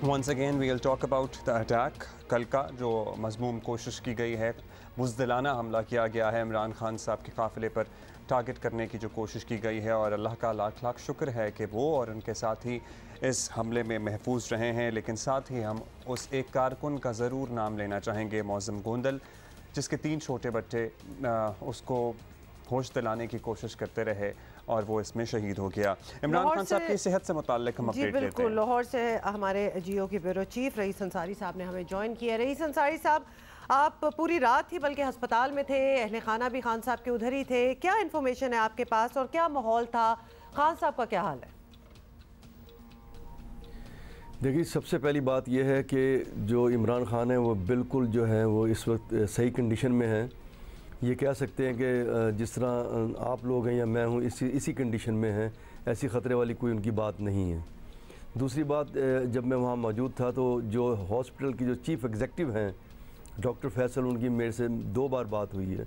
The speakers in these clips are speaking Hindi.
Once again we'll talk about the attack. कल का जो मज़मूम कोशिश की गई है, बुज़दिलाना हमला किया गया है इमरान खान साहब के काफ़िले पर टारगेट करने की जो कोशिश की गई है, और अल्लाह का लाख लाख शुक्र है कि वो और उनके साथी इस हमले में महफूज रहे हैं। लेकिन साथ ही हम उस एक कारकुन का ज़रूर नाम लेना चाहेंगे, मौज़म गोंदल, जिसके 3 छोटे बच्चे उसको होश दिलाने की कोशिश करते रहे और वो इसमें शहीद हो गया। इमरान खान साहब की सेहत से मुताल्लिक हम अपडेट लेते हैं। लाहौर से हमारे जियो के ब्यूरो चीफ रईस अंसारी साहब ने हमें ज्वाइन किया। रईस अंसारी साहब, आप पूरी रात ही बल्कि अस्पताल में थे, अहले खाना भी खान साहब के उधर ही थे, क्या इन्फॉर्मेशन है आपके पास और क्या माहौल था? खान साहब का क्या हाल है? देखिए, सबसे पहली बात यह है कि जो इमरान खान है वो बिल्कुल जो है वो इस वक्त सही कंडीशन में है। ये कह सकते हैं कि जिस तरह आप लोग हैं या मैं हूँ इसी कंडीशन में है, ऐसी ख़तरे वाली कोई उनकी बात नहीं है। दूसरी बात, जब मैं वहाँ मौजूद था तो जो हॉस्पिटल की जो चीफ़ एग्जेक्टिव हैं डॉक्टर फैसल, उनकी मेरे से 2 बार बात हुई है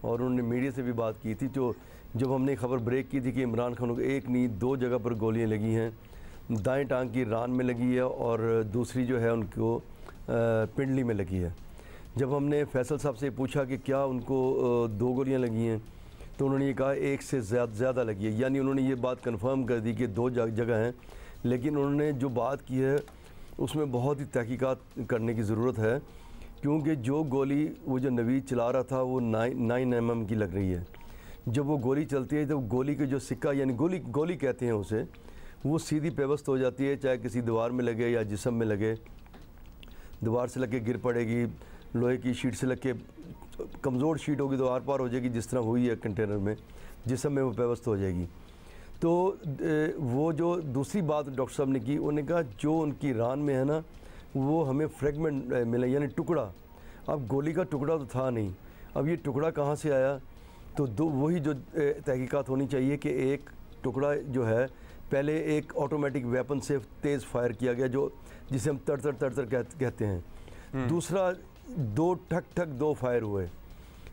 और उन्होंने मीडिया से भी बात की थी। तो जब हमने खबर ब्रेक की थी कि इमरान खान को एक नहीं 2 जगह पर गोलियाँ लगी हैं, दाएँ टांग की रान में लगी है और दूसरी जो है उनको पिंडली में लगी है। जब हमने फैसल साहब से पूछा कि क्या उनको 2 गोलियां लगी हैं, तो उन्होंने ये कहा 1 से ज़्यादा लगी है, यानी उन्होंने ये बात कंफर्म कर दी कि 2 जगह हैं। लेकिन उन्होंने जो बात की है उसमें बहुत ही तहकीकात करने की ज़रूरत है, क्योंकि जो गोली वो जो नवीद चला रहा था वो 9 mm की लग रही है। जब वो गोली चलती है तो गोली के जो सिक्का यानी गोली कहते हैं उसे, वो सीधी पेवस्त हो जाती है, चाहे किसी दीवार में लगे या जिस्म में लगे। दीवार से लग के गिर पड़ेगी, लोहे की शीट से लग के कमज़ोर शीट होगी तो आर पार हो जाएगी, जिस तरह हुई है कंटेनर में, जिस्म में वो पेवस्त हो जाएगी। तो वो जो दूसरी बात डॉक्टर साहब ने की, उन्होंने कहा जो उनकी रान में है ना वो हमें फ्रेगमेंट मिला, यानी टुकड़ा। अब गोली का टुकड़ा तो था नहीं, अब ये टुकड़ा कहाँ से आया? तो वही जो तहकीकात होनी चाहिए कि एक टुकड़ा जो है पहले एक ऑटोमेटिक वेपन से तेज़ फायर किया गया, जो जिसे हम तड़ कहते हैं। दूसरा 2 ठक 2 फायर हुए।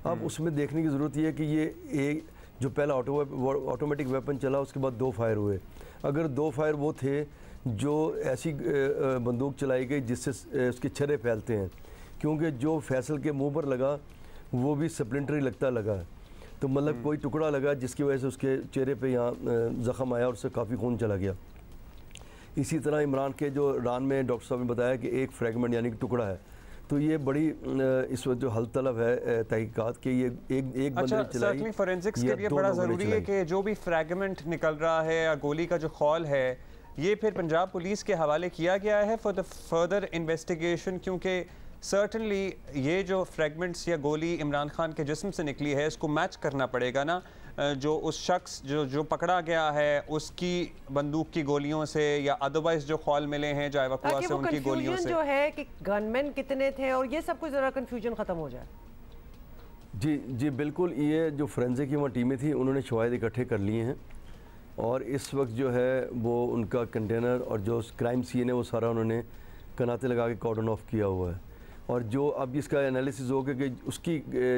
अब उसमें देखने की ज़रूरत ये है कि ये एक जो पहला ऑटोमेटिक वेपन चला, उसके बाद 2 फायर हुए। अगर 2 फायर वो थे जो ऐसी बंदूक चलाई गई जिससे उसके छर्रे फैलते हैं, क्योंकि जो फैसल के मुंह पर लगा वो भी स्प्लिंटरी लगता लगा, तो मतलब कोई टुकड़ा लगा जिसकी वजह से उसके चेहरे पे यहाँ ज़ख़म आया और उससे काफ़ी खून चला गया। इसी तरह इमरान के जो रान में डॉक्टर साहब ने बताया कि एक फ्रेगमेंट यानी कि टुकड़ा है। तो ये बड़ी इस वक्त जो हल तलब है तहकीकात के, ये एक बंदे ने चलाई। फोरेंसिक्स के लिए बड़ा ज़रूरी है कि जो भी फ्रेगमेंट निकल रहा है या गोली का जो खौल है, ये फिर पंजाब पुलिस के हवाले किया गया है फॉर द फर्दर इन्वेस्टिगेशन, क्योंकि सर्टनली ये जो फ्रेगमेंट्स या गोली इमरान खान के जिस्म से निकली है, इसको मैच करना पड़ेगा ना जो उस शख्स जो पकड़ा गया है उसकी बंदूक की गोलियों से या अदरवाइज जो खौल मिले हैं जो एवाकुआ से उनकी गोलियों से, जो है कि गनमैन कितने थे और ये सब कुछ ज़रा कन्फ्यूजन ख़त्म हो जाए। जी बिल्कुल, ये जो फोरेंसिक की वहाँ टीमें थी उन्होंने शवाहिद इकट्ठे कर लिए हैं और इस वक्त जो है वो उनका कंटेनर और जो क्राइम सीन है वो सारा उन्होंने कनाते लगा के कॉर्डन ऑफ किया हुआ है। और जो अब इसका एनालिसिस होगा कि उसकी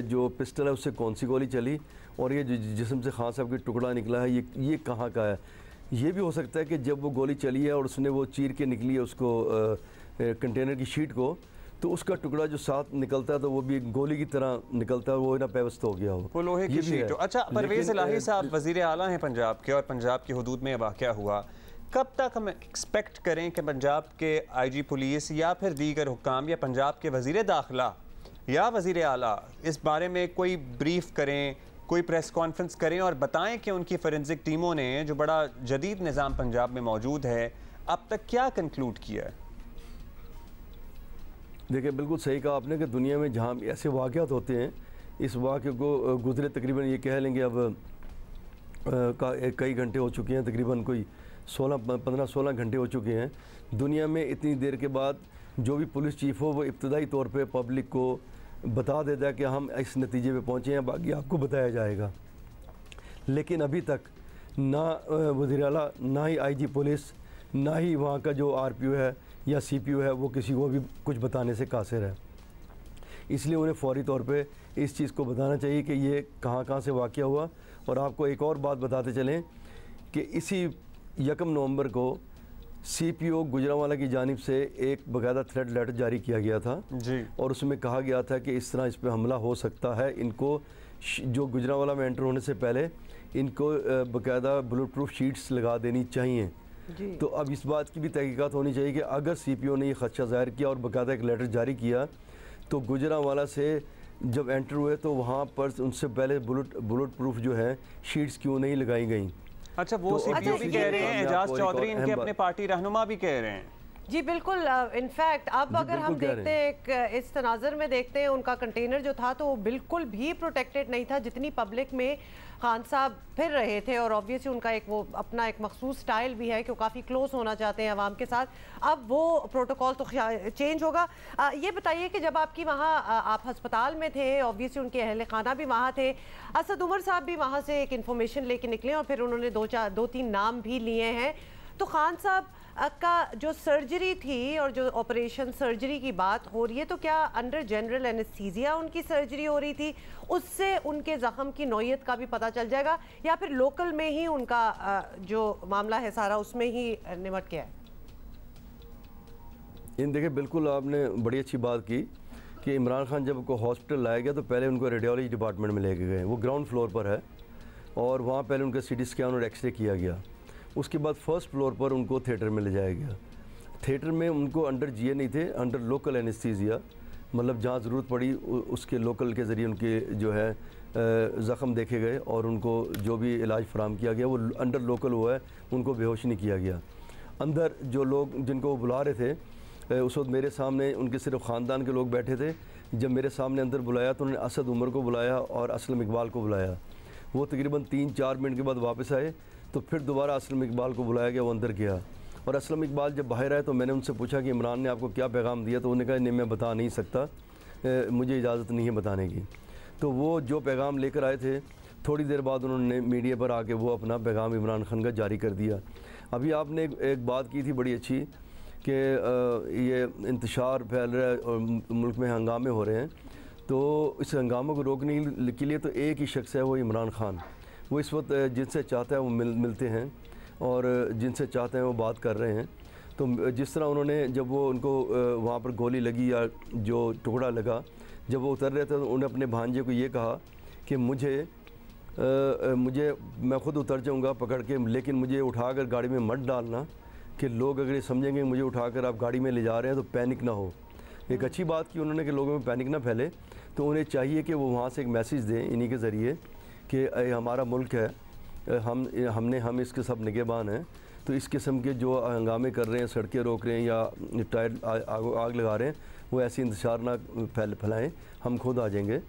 जो पिस्टल है उससे कौन सी गोली चली और ये जो जिस्म से खान साहब का टुकड़ा निकला है ये कहाँ का है। ये भी हो सकता है कि जब वो गोली चली है और उसने वो चीर के निकली है उसको कंटेनर की शीट को, तो उसका टुकड़ा जो साथ निकलता है तो वो भी गोली की तरह निकलता है, वो ना पेवस्त हो गया हो, वो लोहे की शीट। अच्छा, परवेज़ इलाही साहब वज़ीर आला हैं पंजाब के और पंजाब की हुदूद में वाक़या हुआ, कब तक हम एक्सपेक्ट करें कि पंजाब के IG पुलिस या फिर दीगर हुक्काम या पंजाब के वज़ीर दाखिला या वज़ीर आला इस बारे में कोई ब्रीफ करें, कोई प्रेस कॉन्फ्रेंस करें और बताएं कि उनकी फोरेंसिक टीमों ने जो बड़ा जदीद निज़ाम पंजाब में मौजूद है अब तक क्या कंक्लूड किया है? देखिए, बिल्कुल सही कहा आपने कि दुनिया में जहाँ ऐसे वाक़यात होते हैं, इस वाक़े को गुज़रे तकरीबन ये कह लेंगे अब कई घंटे हो चुके हैं, तकरीबन कोई 15-16 घंटे हो चुके हैं। दुनिया में इतनी देर के बाद जो भी पुलिस चीफ़ हो वो इब्तदाई तौर पे पब्लिक को बता देता है कि हम इस नतीजे पे पहुँचे हैं, बाकी आपको बताया जाएगा। लेकिन अभी तक ना वज़ीर आला, ना ही IG पुलिस, ना ही वहाँ का जो RPO है या CPU है वो किसी को भी कुछ बताने से कासिर है। इसलिए उन्हें फ़ौरी तौर पे इस चीज़ को बताना चाहिए कि ये कहाँ से वाक़या हुआ। और आपको एक और बात बताते चलें कि इसी 1 नवंबर को CPO गुजरांवाला की जानिब से एक बाकायदा थ्रेट लेटर जारी किया गया था जी, और उसमें कहा गया था कि इस तरह इस पर हमला हो सकता है, इनको जो गुजरांवाला में एंटर होने से पहले इनको बाकायदा बुलेट प्रूफ शीट्स लगा देनी चाहिए। जी। तो अब इस बात की भी तहकीकात होनी चाहिए कि अगर CPO ने ये खदशा ज़ाहिर किया और बाकायदा एक लेटर जारी किया तो गुजरांवाला से जब एंटर हुए तो वहाँ पर उनसे पहले बुलेट प्रूफ जो है शीट्स क्यों नहीं लगाई गई। अच्छा वो तो CPO भी कह रहे हैं, एजाज चौधरी इनके अपने पार्टी रहनुमा भी कह रहे हैं। जी बिल्कुल, इनफैक्ट अब अगर हम देखते हैं इस तनाज़र में देखते हैं उनका कंटेनर जो था तो वो बिल्कुल भी प्रोटेक्टेड नहीं था, जितनी पब्लिक में खान साहब फिर रहे थे और ऑब्वियसली उनका एक वो अपना एक मखसूस स्टाइल भी है कि वो काफ़ी क्लोज होना चाहते हैं अवाम के साथ। अब वो प्रोटोकॉल तो चेंज होगा। ये बताइए कि जब आपकी वहाँ आप हस्पताल में थे, ऑब्वियसली उनके अहल खाना भी वहाँ थे, असद उमर साहब भी वहाँ से एक इन्फॉर्मेशन लेके निकले और फिर उन्होंने दो तीन नाम भी लिए हैं। तो खान साहब का जो सर्जरी थी और जो ऑपरेशन सर्जरी की बात हो रही है, तो क्या अंडर जनरल एनेस्थीसिया उनकी सर्जरी हो रही थी, उससे उनके ज़ख्म की नौयत का भी पता चल जाएगा, या फिर लोकल में ही उनका जो मामला है सारा उसमें ही निमट गया है? इन देखिए, बिल्कुल आपने बड़ी अच्छी बात की कि इमरान खान जब उनको हॉस्पिटल लाया गया तो पहले उनको रेडियोलॉजी डिपार्टमेंट में लेके गए। वो ग्राउंड फ्लोर पर है और वहाँ पहले उनका CT स्कैन और एक्सरे किया गया। उसके बाद फर्स्ट फ्लोर पर उनको थिएटर में ले जाया गया। थिएटर में उनको अंडर GA नहीं थे, अंडर लोकल एनेस्थीसिया, मतलब जहाँ ज़रूरत पड़ी उसके लोकल के ज़रिए उनके जो है ज़ख़म देखे गए और उनको जो भी इलाज फराम किया गया वो अंडर लोकल हुआ है, उनको बेहोश नहीं किया गया। अंदर जो लोग जिनको वो बुला रहे थे उस वक्त मेरे सामने उनके सिर्फ ख़ानदान के लोग बैठे थे। जब मेरे सामने अंदर बुलाया तो उन्होंने असद उमर को बुलाया और असलम इकबाल को बुलाया। वो तकरीबन 3-4 मिनट के बाद वापस आए तो फिर दोबारा असलम इकबाल को बुलाया गया, वो अंदर गया। और असलम इकबाल जब बाहर आए तो मैंने उनसे पूछा कि इमरान ने आपको क्या पैगाम दिया, तो उन्होंने कहा नहीं मैं बता नहीं सकता, मुझे इजाज़त नहीं है बताने की। तो वो जो पैगाम लेकर आए थे थोड़ी देर बाद उन्होंने मीडिया पर आके वो अपना पैगाम इमरान खान का जारी कर दिया। अभी आपने एक बात की थी बड़ी अच्छी कि ये इंतशार फैल रहा है और मुल्क में हंगामे हो रहे हैं, तो इस हंगामे को रोकने के लिए तो एक ही शख्स है, वो इमरान खान। वो इस वक्त जिनसे चाहता है वो मिलते हैं और जिनसे चाहते हैं वो बात कर रहे हैं। तो जिस तरह उन्होंने जब वो उनको वहाँ पर गोली लगी या जो टुकड़ा लगा, जब वो उतर रहे थे तो उन्होंने अपने भांजे को ये कहा कि मुझे मैं ख़ुद उतर जाऊँगा पकड़ के, लेकिन मुझे उठाकर गाड़ी में मत डालना कि लोग अगर ये समझेंगे मुझे उठाकर आप गाड़ी में ले जा रहे हैं तो पैनिक ना हो। एक अच्छी बात की उन्होंने कि लोगों में पैनिक ना फैले, तो उन्हें चाहिए कि वो वहाँ से एक मैसेज दें इन्हीं के ज़रिए कि हमारा मुल्क है, हम इसके सब निगहबान हैं। तो इस किस्म के जो हंगामे कर रहे हैं, सड़कें रोक रहे हैं या टायर आग लगा रहे हैं, वो ऐसी इंतशार ना फैलाएँ, हम खुद आ जाएंगे,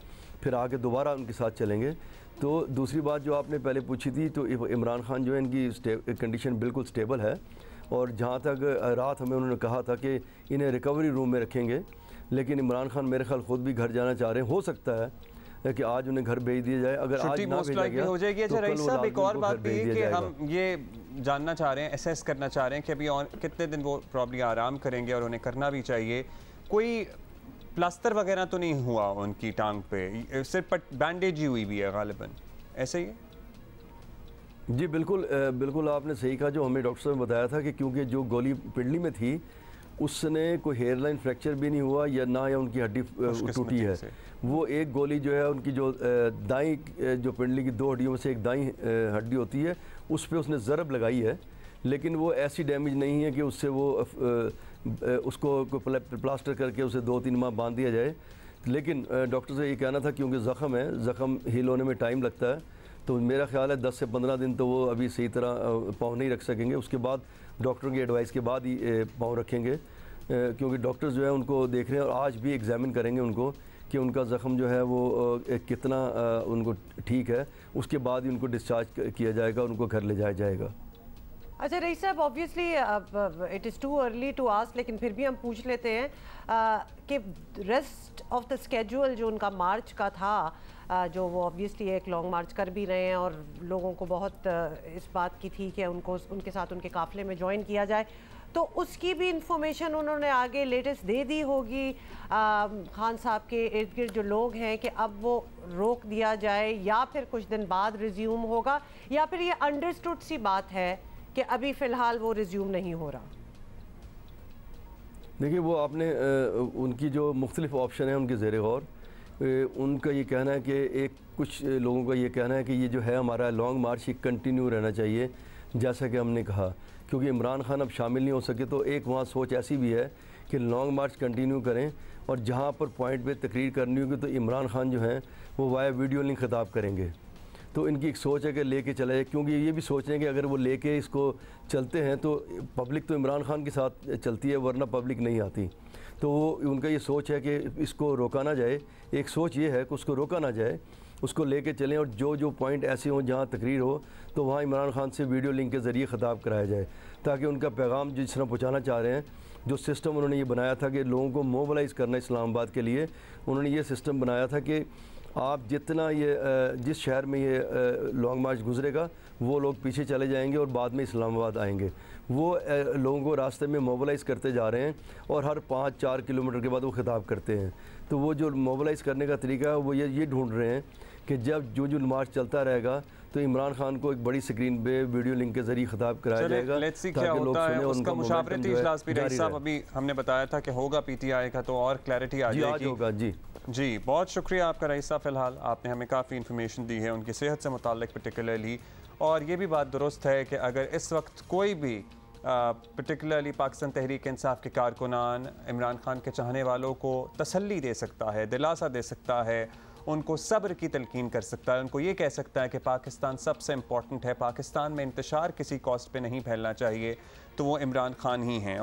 फिर आके दोबारा उनके साथ चलेंगे। तो दूसरी बात जो आपने पहले पूछी थी, तो इमरान खान जो है इनकी कंडीशन बिल्कुल स्टेबल है और जहाँ तक रात हमें उन्होंने कहा था कि इन्हें रिकवरी रूम में रखेंगे, लेकिन इमरान खान मेरे ख्याल ख़ुद भी घर जाना चाह रहे हैं। हो सकता है कि आज उन्हें घर भेज दिया जाए, अगर आज ना भेजा गया हो जाएगी। अच्छा रईस साहब, एक और बात भी कि हम ये जानना चाह रहे हैं, असेस करना चाह रहे हैं कि अभी और कितने दिन वो प्रॉब्ली आराम करेंगे और उन्हें करना भी चाहिए। कोई प्लास्टर वगैरह तो नहीं हुआ उनकी टांग पे, सिर्फ बैंडेज ही हुई भी है गालिबन, ऐसे ही है? जी बिल्कुल आपने सही कहा। जो हमें डॉक्टर साहब ने बताया था कि क्योंकि जो गोली पिंडली में थी उसने कोई हेयर लाइन फ्रैक्चर भी नहीं हुआ या ना या उनकी हड्डी टूटी है। वो एक गोली जो है उनकी जो दाई जो पिंडली की 2 हड्डियों में से एक दाई हड्डी होती है उस पर उसने ज़रब लगाई है, लेकिन वो ऐसी डैमेज नहीं है कि उससे वो उसको प्लास्टर करके उसे 2-3 माह बांध दिया जाए। लेकिन डॉक्टर से ये कहना था क्योंकि ज़ख़म है, ज़ख़म हील होने में टाइम लगता है, तो मेरा ख्याल है 10 से 15 दिन तो वो अभी सही तरह पाँव नहीं रख सकेंगे। उसके बाद डॉक्टर की एडवाइस के बाद ही पाँव रखेंगे, क्योंकि डॉक्टर्स जो है उनको देख रहे हैं और आज भी एग्जामिन करेंगे उनको कि उनका ज़ख़म जो है वो कितना उनको ठीक है। उसके बाद ही उनको डिस्चार्ज किया जाएगा, उनको घर ले जाया जाएगा। अच्छा रईस साहब, obviously it is too early to ask, लेकिन फिर भी हम पूछ लेते हैं कि रेस्ट ऑफ द स्केड्यूल जो उनका मार्च का था, जो वो ऑब्वियसली एक लॉन्ग मार्च कर भी रहे हैं और लोगों को बहुत इस बात की थी कि उनको उनके साथ उनके काफ़िले में ज्वाइन किया जाए, तो उसकी भी इंफॉर्मेशन उन्होंने आगे लेटेस्ट दे दी होगी खान साहब के इर्द गिर्द जो लोग हैं कि अब वो रोक दिया जाए या फिर कुछ दिन बाद रिज्यूम होगा, या फिर ये अंडरस्टूड सी बात है कि अभी फ़िलहाल वो रिज्यूम नहीं हो रहा? देखिए वो आपने उनकी जो मुख्तलिफ ऑप्शन है उनके ज़ेर गौर, उनका ये कहना है कि एक कुछ लोगों का ये कहना है कि ये जो है हमारा लॉन्ग मार्च ये कंटिन्यू रहना चाहिए, जैसा कि हमने कहा, क्योंकि इमरान खान अब शामिल नहीं हो सके। तो एक वहाँ सोच ऐसी भी है कि लॉन्ग मार्च कंटिन्यू करें और जहाँ पर पॉइंट पे तकरीर करनी होगी तो इमरान खान जो हैं वो वाया वीडियो लिंक खिताब करेंगे। तो इनकी एक सोच है कि लेके चला जाए, क्योंकि ये भी सोच रहे हैं कि अगर वो लेके इसको चलते हैं तो पब्लिक तो इमरान खान के साथ चलती है, वरना पब्लिक नहीं आती। तो वो उनका ये सोच है कि इसको रोका ना जाए, एक सोच ये है कि उसको रोका ना जाए, उसको लेके चलें और जो जो पॉइंट ऐसे हों जहाँ तकरीर हो तो वहाँ इमरान खान से वीडियो लिंक के ज़रिए ख़िताब कराया जाए, ताकि उनका पैगाम जिस तरह पहुँचाना चाह रहे हैं, जो सिस्टम उन्होंने ये बनाया था कि लोगों को मोबलाइज़ करना इस्लामाबाद के लिए, उन्होंने ये सिस्टम बनाया था कि आप जितना ये जिस शहर में ये लॉन्ग मार्च गुजरेगा वो लोग पीछे चले जाएंगे और बाद में इस्लामाबाद आएंगे। वो लोगों को रास्ते में मोबलाइज़ करते जा रहे हैं और हर 5-4 किलोमीटर के बाद वो खिताब करते हैं। तो वो जो मोबलाइज़ करने का तरीका है वो ये ढूंढ रहे हैं कि जब जो मार्च चलता रहेगा तो इमरान खान को एक बड़ी स्क्रीन पे वीडियो लिंक के जरिए खिताब कराया जाएगा, ताकि लोग सुने। उसका मुशावरती इजलास भी रईस साहब अभी हमने बताया था कि होगा पीटीआई का, तो और क्लैरिटी आ जाएगी। आज होगा जी बहुत शुक्रिया आपका रईस साहब। फ़िलहाल आपने हमें काफ़ी इन्फॉर्मेशन दी है उनकी सेहत से मुताल्लिक पर्टिकुलरली, और ये भी बात दुरुस्त है कि अगर इस वक्त कोई भी पर्टिकुलरली पाकिस्तान तहरीक इंसाफ के कारकुनान इमरान खान के चाहने वालों को तसल्ली दे सकता है, दिलासा दे सकता है, उनको सब्र की तलकीन कर सकता है, उनको ये कह सकता है कि पाकिस्तान सबसे इम्पॉर्टेंट है, पाकिस्तान में इंतशार किसी कॉस्ट पे नहीं फैलना चाहिए, तो वो इमरान खान ही हैं।